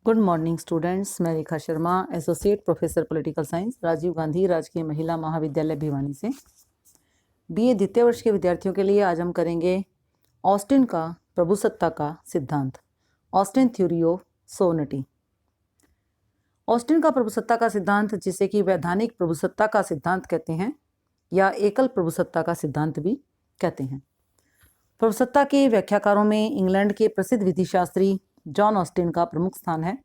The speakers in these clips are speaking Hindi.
Good morning students. मैं Rekha Sharma, associate professor political science, Rajiv Gandhi Rajkiya Mahila महाविद्यालय भिवानी से बीए द्वितीय वर्ष के विद्यार्थियों के लिए आज हम करेंगे ऑस्टिन का प्रभुसत्ता का सिद्धांत, Austin theory of sovereignty. Austin का प्रभुसत्ता का सिद्धांत, जिसे कि वैधानिक प्रभुसत्ता का सिद्धांत कहते हैं या एकल प्रभुसत्ता का सिद्धांत भी कहते हैं। प्रभुसत्ता के व्याख्याकारों में इंग्लैंड के प्रसिद्ध विधिशास्त्री जॉन ऑस्टिन का प्रमुख स्थान है।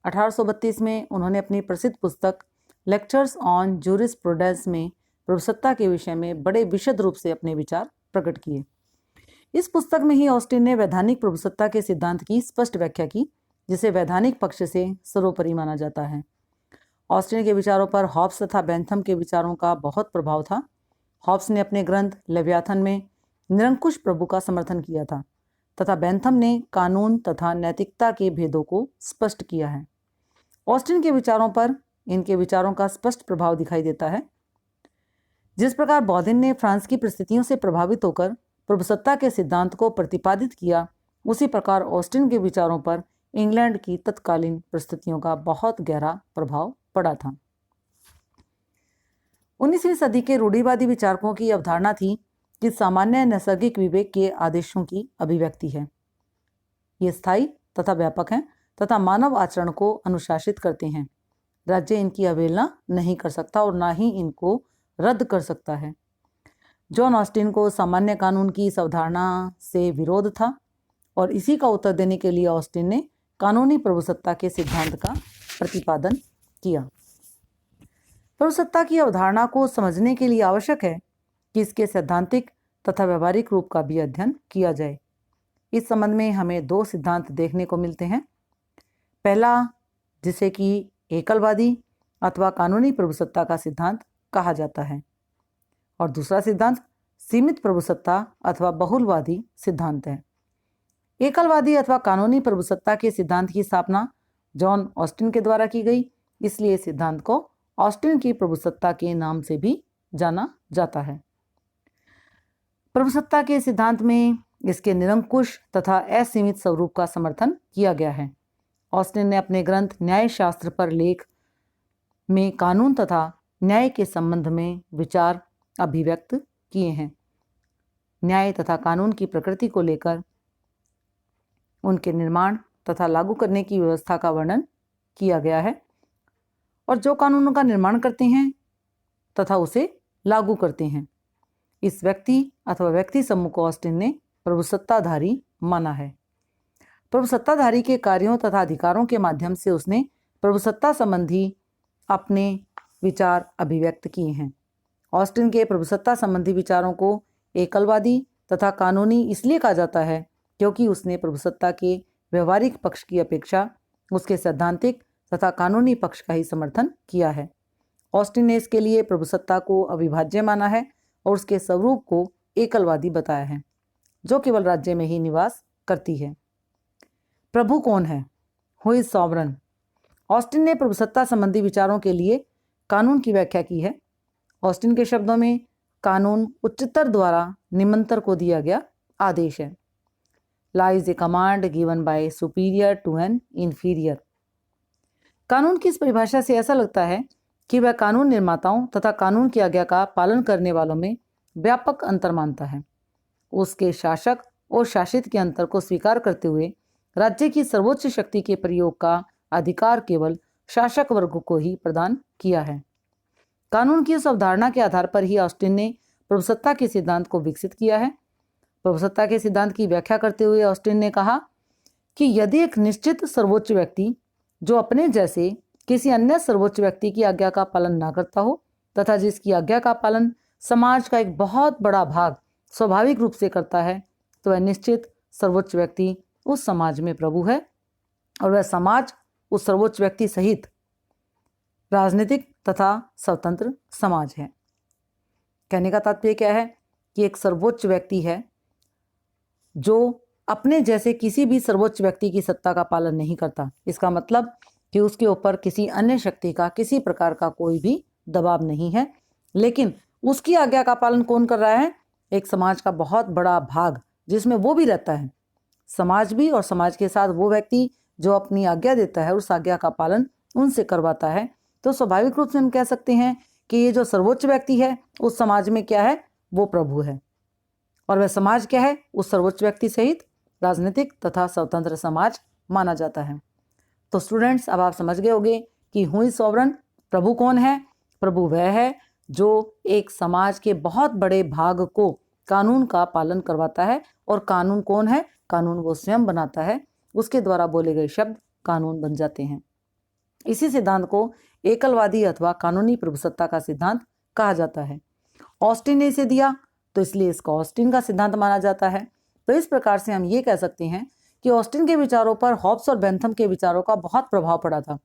1832 में उन्होंने अपनी प्रसिद्ध पुस्तक लेक्चर्स ऑन जूरिस्प्रूडेंस में प्रभुसत्ता के विषय में बड़े विशद रूप से अपने विचार प्रकट किए। इस पुस्तक में ही ऑस्टिन ने वैधानिक प्रभुसत्ता के सिद्धांत की स्पष्ट व्याख्या की, जिसे वैधानिक पक्ष से सर्वोपरि माना जाता है। ऑस्टिन के विचारों पर हॉब्स तथा बेंथम के विचारों का बहुत प्रभाव था। हॉब्स ने अपने ग्रंथ लेवियाथन में निरंकुश प्रभु का समर्थन किया था तथा बेंथम ने कानून तथा नैतिकता के भेदों को स्पष्ट किया है। ऑस्टिन के विचारों पर इनके विचारों का स्पष्ट प्रभाव दिखाई देता है। जिस प्रकार बॉदिन ने फ्रांस की परिस्थितियों से प्रभावित होकर प्रभुसत्ता के सिद्धांत को प्रतिपादित किया, उसी प्रकार ऑस्टिन के विचारों पर इंग्लैंड की तत्कालीन परिस्थितियों का बहुत गहरा प्रभाव पड़ा था। 19वीं सदी के रूढ़िवादी विचारकों की अवधारणा थी कि सामान्य नैसर्गिक विवेक के आदेशों की अभिव्यक्ति है। ये स्थायी तथा व्यापक हैं तथा मानव आचरण को अनुशासित करते हैं। राज्य इनकी अवहेलना नहीं कर सकता और ना ही इनको रद्द कर सकता है। जॉन ऑस्टिन को सामान्य कानून की इस अवधारणा से विरोध था और इसी का उत्तर देने के लिए ऑस्टिन ने कानूनी प्रभुसत्ता के सिद्धांत का प्रतिपादन किया। प्रभुसत्ता की अवधारणा को समझने के लिए आवश्यक है कि इसके सैद्धांतिक तथा व्यवहारिक रूप का भी अध्ययन किया जाए। इस संबंध में हमें दो सिद्धांत देखने को मिलते हैं। पहला, जिसे कि एकलवादी अथवा कानूनी प्रभुसत्ता का सिद्धांत कहा जाता है, और दूसरा सिद्धांत सीमित प्रभुसत्ता अथवा बहुलवादी सिद्धांत है। एकलवादी अथवा कानूनी प्रभुसत्ता के सिद्धांत की स्थापना जॉन ऑस्टिन के द्वारा की गई, इसलिए सिद्धांत को ऑस्टिन की प्रभुसत्ता के नाम से भी जाना जाता है। प्रभुसत्ता के सिद्धांत में इसके निरंकुश तथा असीमित स्वरूप का समर्थन किया गया है। ऑस्टिन ने अपने ग्रंथ न्याय शास्त्र पर लेख में कानून तथा न्याय के संबंध में विचार अभिव्यक्त किए हैं। न्याय तथा कानून की प्रकृति को लेकर उनके निर्माण तथा लागू करने की व्यवस्था का वर्णन किया गया है, और जो कानूनों का निर्माण करते हैं तथा उसे लागू करते हैं, इस व्यक्ति अथवा व्यक्ति समूह को ऑस्टिन ने प्रभुसत्ताधारी माना है। प्रभुसत्ताधारी के कार्यों तथा अधिकारों के माध्यम से उसने प्रभुसत्ता संबंधी अपने विचार अभिव्यक्त किए हैं। ऑस्टिन के प्रभुसत्ता संबंधी विचारों को एकलवादी तथा कानूनी इसलिए कहा जाता है क्योंकि उसने प्रभुसत्ता के व्यवहारिक पक्ष की अपेक्षा उसके सैद्धांतिक तथा कानूनी पक्ष का ही समर्थन किया है। ऑस्टिन ने इसके लिए प्रभुसत्ता को अविभाज्य माना है और उसके स्वरूप को एकलवादी बताया है, जो केवल राज्य में ही निवास करती है। प्रभु कौन है? Who is sovereign? ऑस्टिन ने प्रभुसत्ता संबंधी विचारों के लिए कानून की व्याख्या की है। ऑस्टिन के शब्दों में कानून उच्चतर द्वारा निम्नतर को दिया गया आदेश है। Law is a command given by superior to an inferior. कानून की इस परिभाषा से ऐसा लगता है कि वह कानून निर्माताओं तथा कानून की आज्ञा का पालन करने वालों में व्यापक अंतर मानता है। उसके शासक और शासित के अंतर को स्वीकार करते हुए राज्य की सर्वोच्च शक्ति के प्रयोग का अधिकार केवल शासक वर्ग को ही प्रदान किया है। कानून की उस अवधारणा के आधार पर ही ऑस्टिन ने प्रभुसत्ता के सिद्धांत को विकसित किया है। प्रभुसत्ता के सिद्धांत की व्याख्या करते हुए ऑस्टिन ने कहा कि यदि एक निश्चित सर्वोच्च व्यक्ति जो अपने जैसे किसी अन्य सर्वोच्च व्यक्ति की आज्ञा का पालन ना करता हो तथा जिसकी आज्ञा का पालन समाज का एक बहुत बड़ा भाग स्वाभाविक रूप से करता है, तो वह निश्चित सर्वोच्च व्यक्ति उस समाज में प्रभु है और वह समाज उस सर्वोच्च व्यक्ति सहित राजनीतिक तथा स्वतंत्र समाज है। कहने का तात्पर्य क्या है कि एक सर्वोच्च व्यक्ति है जो अपने जैसे किसी भी सर्वोच्च व्यक्ति की सत्ता का पालन नहीं करता। इसका मतलब कि उसके ऊपर किसी अन्य शक्ति का किसी प्रकार का कोई भी दबाव नहीं है, लेकिन उसकी आज्ञा का पालन कौन कर रहा है? एक समाज का बहुत बड़ा भाग जिसमें वो भी रहता है। समाज भी और समाज के साथ वो व्यक्ति जो अपनी आज्ञा देता है उस आज्ञा का पालन उनसे करवाता है, तो स्वाभाविक रूप से हम कह सकते हैं कि ये जो सर्वोच्च व्यक्ति है उस समाज में क्या है, वो प्रभु है। और वह समाज क्या है, उस सर्वोच्च व्यक्ति सहित राजनीतिक तथा स्वतंत्र समाज माना जाता है। तो स्टूडेंट्स, अब आप समझ गए होंगे कि हु इज सॉवरन, प्रभु कौन है। प्रभु वह है जो एक समाज के बहुत बड़े भाग को कानून का पालन करवाता है। और कानून कौन है, कानून वो स्वयं बनाता है, उसके द्वारा बोले गए शब्द कानून बन जाते हैं। इसी सिद्धांत को एकलवादी अथवा कानूनी प्रभुसत्ता का सिद्धांत कहा जाता है। ऑस्टिन ने इसे दिया, तो इसलिए इसको ऑस्टिन का सिद्धांत माना जाता है। तो इस प्रकार से हम ये कह सकते हैं कि ऑस्टिन के विचारों पर हॉब्स और बेंथम के विचारों का बहुत प्रभाव पड़ा था।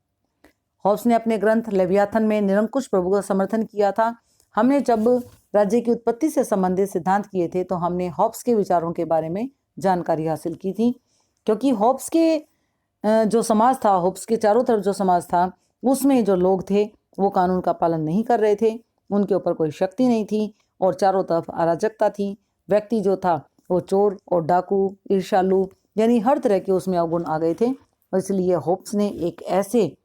हॉब्स ने अपने ग्रंथ लेवियाथन में निरंकुश प्रभु का समर्थन किया था। हमने जब राज्य की उत्पत्ति से संबंधित सिद्धांत किए थे तो हमने हॉब्स के विचारों के बारे में जानकारी हासिल की थी, क्योंकि हॉब्स के जो समाज था, हॉब्स के चारों तरफ जो समाज था, उसमें जो लोग थे वो कानून का पालन नहीं कर रहे थे, उनके ऊपर कोई शक्ति नहीं थी और चारों तरफ अराजकता थी। व्यक्ति जो था वो चोर और डाकू, ईर्ष्यालु, यानी हर तरह के उसमें अवगुण आ गए थे। और इसलिए हॉब्स ने एक ऐसे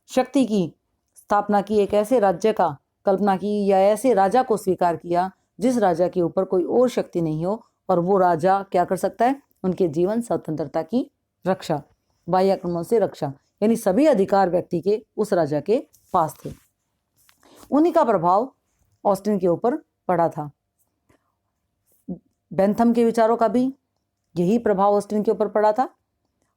शक्ति की स्थापना की, एक ऐसे राज्य का कल्पना की या ऐसे राजा को स्वीकार किया जिस राजा के ऊपर कोई और शक्ति नहीं हो, और वो राजा क्या कर सकता है, उनके जीवन स्वतंत्रता की रक्षा, बाह्य आक्रमण से रक्षा, यानी सभी अधिकार व्यक्ति के उस राजा के पास थे। उन्हीं का प्रभाव ऑस्टिन के ऊपर पड़ा था। बेंथम के विचारों का भी यही प्रभाव ऑस्टिन के ऊपर पड़ा था।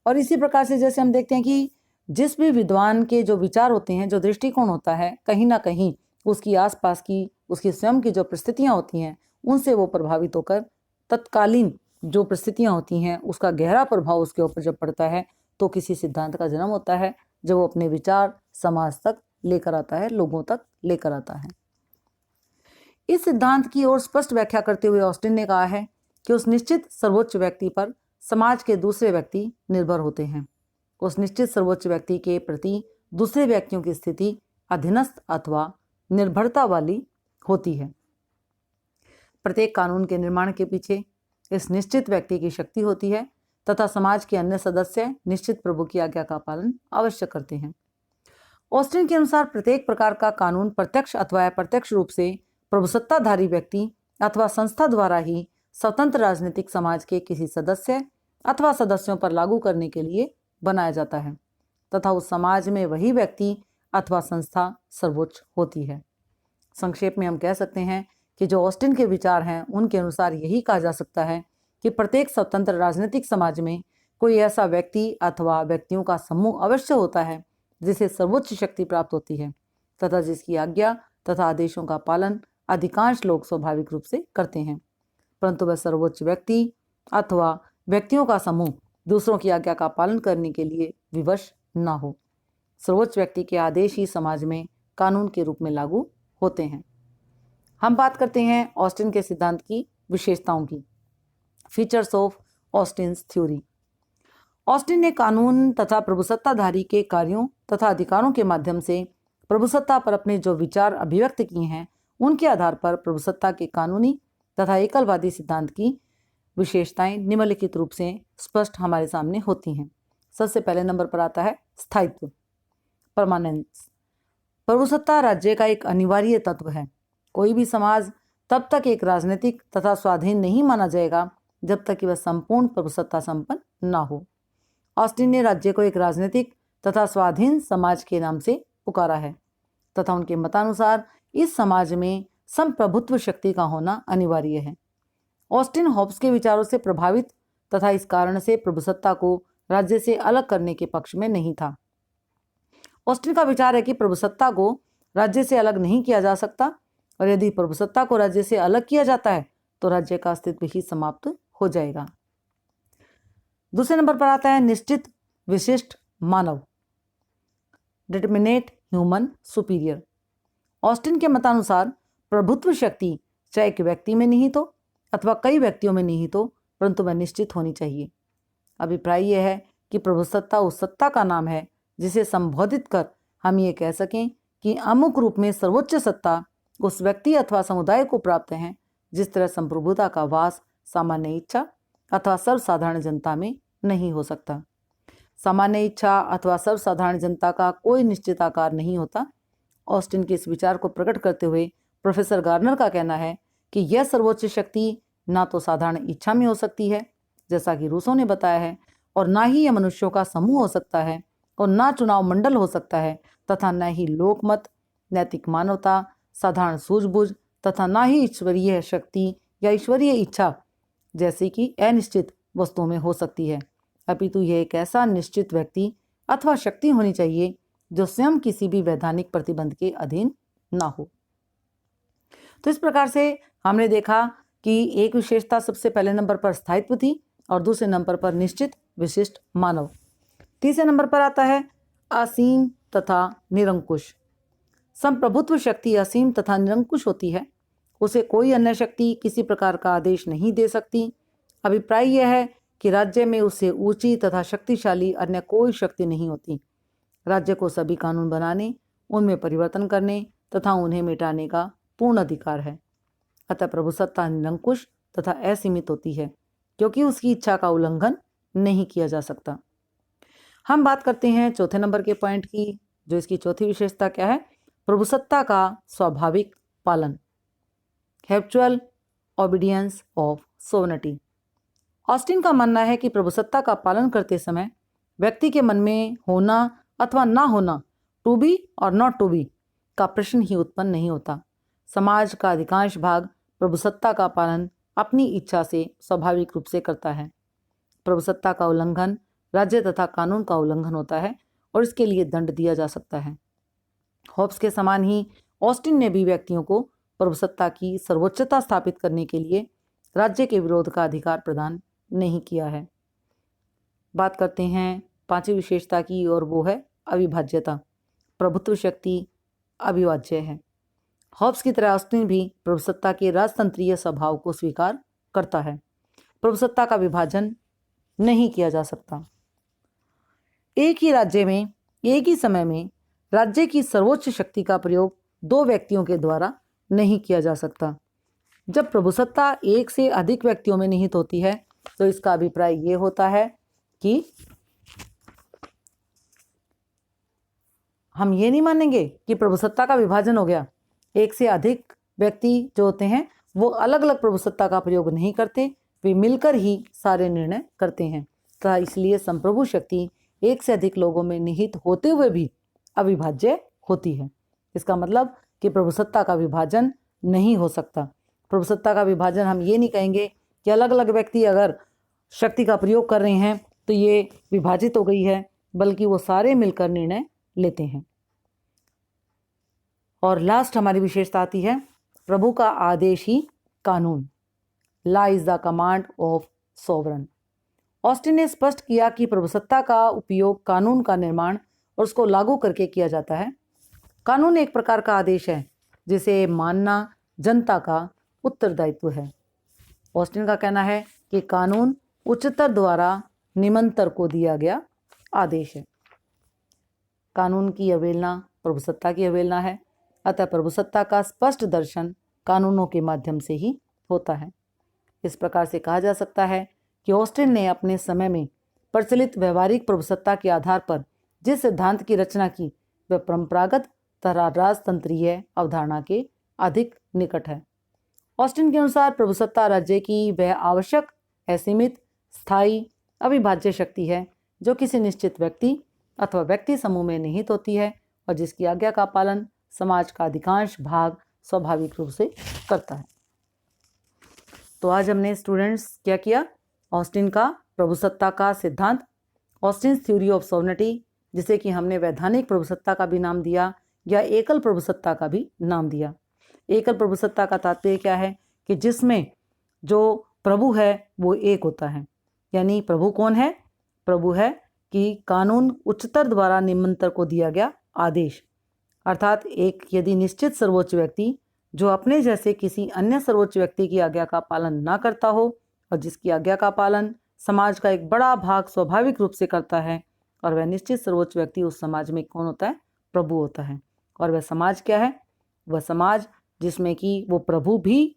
और इसी प्रकार से जैसे हम देखते हैं कि जिस भी विद्वान के जो विचार होते हैं, जो दृष्टिकोण होता है, कहीं ना कहीं उसकी आसपास की, उसकी स्वयं की जो परिस्थितियां होती हैं, उनसे वो प्रभावित होकर तत्कालीन जो परिस्थितियां होती हैं उसका गहरा प्रभाव उसके ऊपर जब पड़ता है तो किसी सिद्धांत का जन्म होता है, जब वो अपने विचार समाज तक लेकर आता है, लोगों तक लेकर आता है। इस सिद्धांत की ओर स्पष्ट व्याख्या करते हुए ऑस्टिन ने कहा है कि उस निश्चित सर्वोच्च व्यक्ति पर समाज के दूसरे व्यक्ति निर्भर होते हैं। उस निश्चित सर्वोच्च व्यक्ति के प्रति दूसरे व्यक्तियों की स्थिति अधीनस्थ अथवा निर्भरता वाली होती है। प्रत्येक कानून के निर्माण के पीछे इस निश्चित व्यक्ति की शक्ति होती है तथा समाज के अन्य सदस्य निश्चित प्रभु की आज्ञा का पालन अवश्य करते हैं। ऑस्टिन के अनुसार प्रत्येक प्रकार का कानून प्रत्यक्ष अथवा अप्रत्यक्ष रूप से प्रभुसत्ताधारी व्यक्ति अथवा संस्था द्वारा ही स्वतंत्र राजनीतिक समाज के किसी सदस्य अथवा सदस्यों पर लागू करने के लिए बनाया जाता है तथा उस समाज में वही व्यक्ति अथवा संस्था सर्वोच्च होती है। संक्षेप में हम कह सकते हैं कि जो ऑस्टिन के विचार हैं उनके अनुसार यही कहा जा सकता है कि प्रत्येक स्वतंत्र राजनीतिक समाज में कोई ऐसा व्यक्ति अथवा व्यक्तियों का समूह अवश्य होता है जिसे सर्वोच्च शक्ति प्राप्त होती है तथा जिसकी आज्ञा तथा आदेशों का पालन अधिकांश लोग स्वाभाविक रूप से करते हैं, परंतु वह सर्वोच्च व्यक्ति अथवा व्यक्तियों का समूह दूसरों की आज्ञा का पालन करने के लिए विवश न हो। सर्वोच्च व्यक्ति के आदेश ही समाज में कानून के रूप में लागू होते हैं। हम बात करते हैं ऑस्टिन के सिद्धांत की विशेषताओं की। Features of Austen's theory. Austin ने कानून तथा प्रभुसत्ताधारी के कार्यों तथा अधिकारों के माध्यम से प्रभुसत्ता पर अपने जो विचार अभिव्यक्त किए हैं उनके आधार पर प्रभुसत्ता के कानूनी तथा एकलवादी सिद्धांत की विशेषताएं निम्नलिखित रूप से स्पष्ट हमारे सामने होती हैं। सबसे पहले नंबर पर आता है स्थायित्व, परमानेंस। प्रभुसत्ता राज्य का एक अनिवार्य तत्व है। कोई भी समाज तब तक एक राजनीतिक तथा स्वाधीन नहीं माना जाएगा जब तक कि वह संपूर्ण प्रभुसत्ता संपन्न न हो। ऑस्टिन ने राज्य को एक राजनीतिक तथा स्वाधीन समाज के नाम से पुकारा है तथा उनके मतानुसार इस समाज में संप्रभुत्व शक्ति का होना अनिवार्य है। ऑस्टिन हॉब्स के विचारों से प्रभावित तथा इस कारण से प्रभुसत्ता को राज्य से अलग करने के पक्ष में नहीं था। ऑस्टिन का विचार है कि प्रभुसत्ता को राज्य से अलग नहीं किया जा सकता और यदि प्रभुसत्ता को राज्य से अलग किया जाता है तो राज्य का अस्तित्व ही समाप्त हो जाएगा। दूसरे नंबर पर आता है निश्चित विशिष्ट मानव, डिटरमिनेट ह्यूमन सुपीरियर। ऑस्टिन के मतानुसार प्रभुत्व शक्ति चाहे एक व्यक्ति में निहित हो अथवा कई व्यक्तियों में निहित हो, परंतु वह निश्चित होनी चाहिए। अभिप्राय यह है कि प्रभुसत्ता उस सत्ता का नाम है जिसे संबोधित कर हम ये कह सकें कि अमुक रूप में सर्वोच्च सत्ता उस व्यक्ति अथवा समुदाय को प्राप्त है जिस तरह संप्रभुता का वास सामान्य इच्छा अथवा सर्वसाधारण जनता में नहीं हो सकता। सामान्य इच्छा अथवा सर्वसाधारण जनता का कोई निश्चित आकार नहीं होता। ऑस्टिन के इस विचार को प्रकट करते हुए प्रोफेसर गार्नर का कहना है कि यह सर्वोच्च शक्ति ना तो साधारण इच्छा में हो सकती है, जैसा कि रूसो ने बताया है, और ना ही यह मनुष्यों का समूह हो सकता है, और ना चुनाव मंडल हो सकता है, तथा न ही लोकमत, नैतिक मानवता, साधारण सूझबूझ, तथा ना ही ईश्वरीय शक्ति या ईश्वरीय इच्छा जैसे कि अनिश्चित वस्तुओं में हो सकती है, अपितु यह एक ऐसा निश्चित व्यक्ति अथवा शक्ति होनी चाहिए जो स्वयं किसी भी वैधानिक प्रतिबंध के अधीन ना हो। तो इस प्रकार से हमने देखा कि एक विशेषता सबसे पहले नंबर पर स्थायित्व थी और दूसरे नंबर पर निश्चित विशिष्ट मानव। तीसरे नंबर पर आता है असीम तथा निरंकुश। संप्रभुत्व शक्ति असीम तथा निरंकुश होती है, उसे कोई अन्य शक्ति किसी प्रकार का आदेश नहीं दे सकती। अभिप्राय यह है कि राज्य में उससे ऊंची तथा शक्तिशाली अन्य कोई शक्ति नहीं होती। राज्य को सभी कानून बनाने, उनमें परिवर्तन करने तथा उन्हें मिटाने का पूर्ण अधिकार है। अतः प्रभुसत्ता निरंकुश तथा असीमित होती है, क्योंकि उसकी इच्छा का उल्लंघन नहीं किया जा सकता। हम बात करते हैं चौथे नंबर के पॉइंट की, जो इसकी चौथी विशेषता क्या है? प्रभुसत्ता का स्वाभाविक पालन, habitual obedience of sovereignty. Austin का मानना है कि प्रभुसत्ता का पालन करते समय व्यक्ति के मन में होना अथवा ना होना, टू बी और नॉट टू बी का प्रश्न ही उत्पन्न नहीं होता। समाज का अधिकांश भाग प्रभुसत्ता का पालन अपनी इच्छा से स्वाभाविक रूप से करता है। प्रभुसत्ता का उल्लंघन राज्य तथा कानून का उल्लंघन होता है और इसके लिए दंड दिया जा सकता है। होब्स के समान ही ऑस्टिन ने भी व्यक्तियों को प्रभुसत्ता की सर्वोच्चता स्थापित करने के लिए राज्य के विरोध का अधिकार प्रदान नहीं किया है। बात करते हैं पांचवी विशेषता की, और वो है अविभाज्यता। प्रभुत्व शक्ति अविभाज्य है। हॉब्स की तरह ऑस्टिन भी प्रभुसत्ता के राजतंत्रीय स्वभाव को स्वीकार करता है। प्रभुसत्ता का विभाजन नहीं किया जा सकता। एक ही राज्य में एक ही समय में राज्य की सर्वोच्च शक्ति का प्रयोग दो व्यक्तियों के द्वारा नहीं किया जा सकता। जब प्रभुसत्ता एक से अधिक व्यक्तियों में निहित होती है तो इसका अभिप्राय ये होता है कि हम ये नहीं मानेंगे कि प्रभुसत्ता का विभाजन हो गया। एक से अधिक व्यक्ति जो होते हैं वो अलग अलग प्रभुसत्ता का प्रयोग नहीं करते, वे मिलकर ही सारे निर्णय करते हैं। तथा इसलिए संप्रभु शक्ति एक से अधिक लोगों में निहित होते हुए भी अविभाज्य होती है। इसका मतलब कि प्रभुसत्ता का विभाजन नहीं हो सकता। प्रभुसत्ता का विभाजन हम ये नहीं कहेंगे कि अलग अलग व्यक्ति अगर शक्ति का प्रयोग कर रहे हैं तो ये विभाजित हो गई है, बल्कि वो सारे मिलकर निर्णय लेते हैं। और लास्ट हमारी विशेषता आती है प्रभु का आदेश ही कानून। Law is the command of sovereign. Austin ने स्पष्ट किया कि प्रभुसत्ता का उपयोग कानून का निर्माण और उसको लागू करके किया जाता है। कानून एक प्रकार का आदेश है जिसे मानना जनता का उत्तरदायित्व है। ऑस्टिन का कहना है कि कानून उच्चतर द्वारा निम्नतर को दिया गया आदेश है। कानून की अवहेलना प्रभुसत्ता की अवहेलना है। अतः प्रभुसत्ता का स्पष्ट दर्शन कानूनों के माध्यम से ही होता है। इस प्रकार से कहा जा सकता है कि ऑस्टिन ने अपने समय में प्रचलित व्यवहारिक प्रभुसत्ता के आधार पर जिस सिद्धांत की रचना की वह परंपरागत तथा राजतंत्रीय अवधारणा के अधिक निकट है। ऑस्टिन के अनुसार प्रभुसत्ता राज्य की वह आवश्यक, असीमित, स्थायी, अविभाज्य शक्ति है जो किसी निश्चित व्यक्ति अथवा व्यक्ति समूह में निहित होती है और जिसकी आज्ञा का पालन समाज का अधिकांश भाग स्वाभाविक रूप से करता है। तो आज हमने स्टूडेंट्स क्या किया? ऑस्टिन का प्रभुसत्ता का सिद्धांत, ऑस्टिन थ्योरी ऑफ सोवर्निटी, जिसे कि हमने वैधानिक प्रभुसत्ता का भी नाम दिया या एकल प्रभुसत्ता का भी नाम दिया। एकल प्रभुसत्ता का तात्पर्य क्या है कि जिसमें जो प्रभु है वो एक होता है। यानी प्रभु कौन है? प्रभु है कि कानून उच्चतर द्वारा निम्नतर को दिया गया आदेश, अर्थात एक यदि निश्चित सर्वोच्च व्यक्ति जो अपने जैसे किसी अन्य सर्वोच्च व्यक्ति की आज्ञा का पालन ना करता हो और जिसकी आज्ञा का पालन समाज का एक बड़ा भाग स्वाभाविक रूप से करता है, और वह निश्चित सर्वोच्च व्यक्ति उस समाज में कौन होता है? प्रभु होता है। और वह समाज क्या है? वह समाज जिसमें कि वो प्रभु भी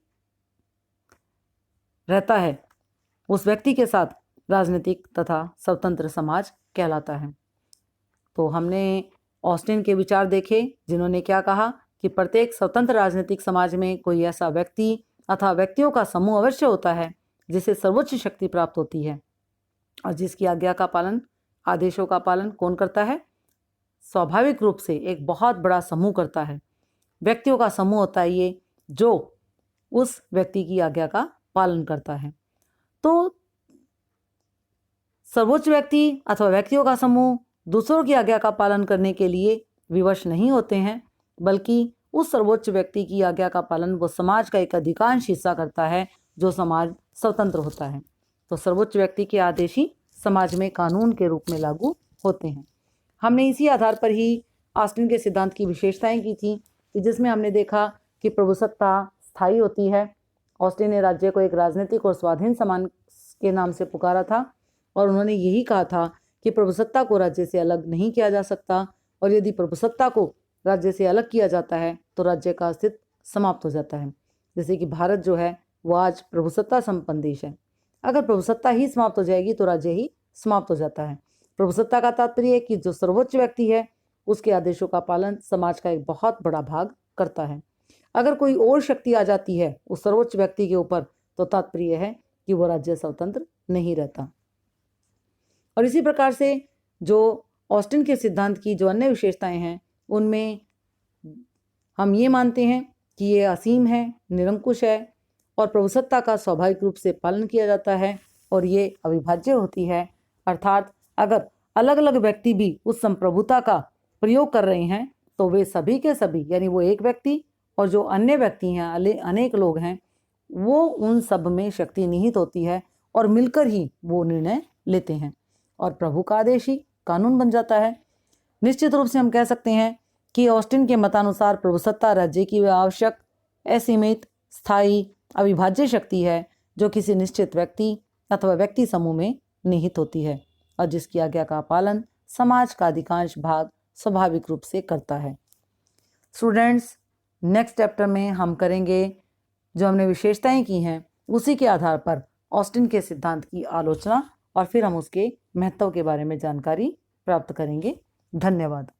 रहता है, उस व्यक्ति के साथ राजनीतिक तथा स्वतंत्र समाज कहलाता है। तो हमने ऑस्टिन के विचार देखे, जिन्होंने क्या कहा कि प्रत्येक स्वतंत्र राजनीतिक समाज में कोई ऐसा व्यक्ति अथवा व्यक्तियों का समूह अवश्य होता है जिसे सर्वोच्च शक्ति प्राप्त होती है और जिसकी आज्ञा का पालन, आदेशों का पालन कौन करता है? स्वाभाविक रूप से एक बहुत बड़ा समूह करता है। व्यक्तियों का समूह होता है ये, जो उस व्यक्ति की आज्ञा का पालन करता है। तो सर्वोच्च व्यक्ति अथवा व्यक्तियों का समूह दूसरों की आज्ञा का पालन करने के लिए विवश नहीं होते हैं, बल्कि उस सर्वोच्च व्यक्ति की आज्ञा का पालन वो समाज का एक अधिकांश हिस्सा करता है, जो समाज स्वतंत्र होता है। तो सर्वोच्च व्यक्ति के आदेश ही समाज में कानून के रूप में लागू होते हैं। हमने इसी आधार पर ही ऑस्टिन के सिद्धांत की विशेषताएं की थी, जिसमें हमने देखा कि प्रभुसत्ता स्थायी होती है। ऑस्टिन ने राज्य को एक राजनीतिक और स्वाधीन समाज के नाम से पुकारा था और उन्होंने यही कहा था कि प्रभुसत्ता को राज्य से अलग नहीं किया जा सकता, और यदि प्रभुसत्ता को राज्य से अलग किया जाता है तो राज्य का अस्तित्व समाप्त हो जाता है। जैसे कि भारत जो है वो आज प्रभुसत्ता संपन्न देश है। अगर प्रभुसत्ता ही समाप्त हो जाएगी तो राज्य ही समाप्त हो जाता है। प्रभुसत्ता का तात्पर्य है कि जो सर्वोच्च व्यक्ति है उसके आदेशों का पालन समाज का एक बहुत बड़ा भाग करता है। अगर कोई और शक्ति आ जाती है उस सर्वोच्च व्यक्ति के ऊपर तो तात्पर्य है कि वो राज्य स्वतंत्र नहीं रहता। और इसी प्रकार से जो ऑस्टिन के सिद्धांत की जो अन्य विशेषताएं हैं उनमें हम ये मानते हैं कि ये असीम है, निरंकुश है और प्रभुसत्ता का स्वाभाविक रूप से पालन किया जाता है और ये अविभाज्य होती है। अर्थात अगर अलग अलग व्यक्ति भी उस संप्रभुता का प्रयोग कर रहे हैं तो वे सभी के सभी, यानी वो एक व्यक्ति और जो अन्य व्यक्ति हैं, अनेक लोग हैं, वो उन सब में शक्ति निहित होती है और मिलकर ही वो निर्णय लेते हैं और प्रभु का आदेश ही कानून बन जाता है। निश्चित रूप से हम कह सकते हैं कि ऑस्टिन के मतानुसार प्रभुसत्ता राज्य की आवश्यक, असीमित, स्थायी, अविभाज्य शक्ति है जो किसी निश्चित व्यक्ति अथवा व्यक्ति समूह में निहित होती है और जिसकी आज्ञा का पालन समाज का अधिकांश भाग स्वाभाविक रूप से करता है। स्टूडेंट्स, नेक्स्ट चैप्टर में हम करेंगे, जो हमने विशेषताएं की हैं उसी के आधार पर ऑस्टिन के सिद्धांत की आलोचना और फिर हम उसके महत्व के बारे में जानकारी प्राप्त करेंगे। धन्यवाद।